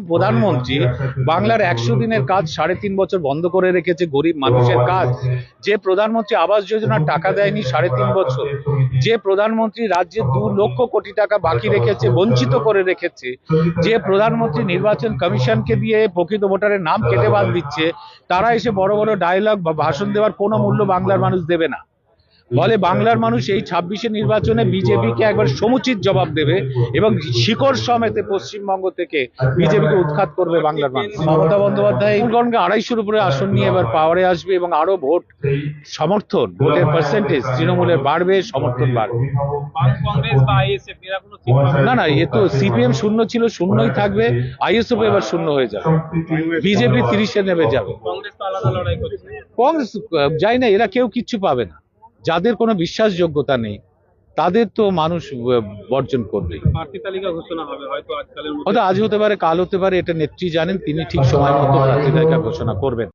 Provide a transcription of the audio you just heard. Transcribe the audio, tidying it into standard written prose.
প্রধানমন্ত্রী বাংলার 100 দিনের কাজ 3.5 বছর বন্ধ করে রেখেছে, গরিব মানুষের কাজ। যে প্রধানমন্ত্রী আবাস যোজনার টাকা দেয়নি 3.5 বছর, যে প্রধানমন্ত্রী রাজ্যে 2 লক্ষ কোটি টাকা বাকি রেখেছে, বঞ্চিত করে রেখেছে, যে প্রধানমন্ত্রী নির্বাচন কমিশনকে দিয়ে প্রকৃত ভোটারের নাম কেটে বাদ দিচ্ছে, তারা এসে বড় বড় ডায়লগ বা ভাষণ দেওয়ার কোনো মূল্য বাংলার মানুষ দেবে না। ফলে বাংলার মানুষ এই 26 নির্বাচনে বিজেপিকে একবার সমুচিত জবাব দেবে এবং শিকড় সমেতে পশ্চিমবঙ্গ থেকে বিজেপিকে উৎখাত করবে বাংলার মানুষ। মমতা বন্দ্যোপাধ্যায় 250-র উপরে আসন নিয়ে এবার পাওয়ারে আসবে এবং আরো ভোট সমর্থন, ভোটের পার্সেন্টেজ তৃণমূলের বাড়বে, সমর্থন বাড়বে। না না, এ তো সিপিএম শূন্য ছিল, শূন্যই থাকবে, আইএসএফ এবার শূন্য হয়ে যাবে, বিজেপি 30-এ নেমে যাবে। কংগ্রেস যাই না, এরা কেউ কিচ্ছু পাবে না। যাদের কোনো বিশ্বাসযোগ্যতা নেই তাদের তো মানুষ বর্জন করবে। প্রার্থী তালিকা ঘোষণা হবে হয়তো আজ হতে পারে, কাল হতে পারে, এটা নেত্রী জানেন, তিনি ঠিক সময় মতো প্রার্থী তালিকা ঘোষণা করবেন।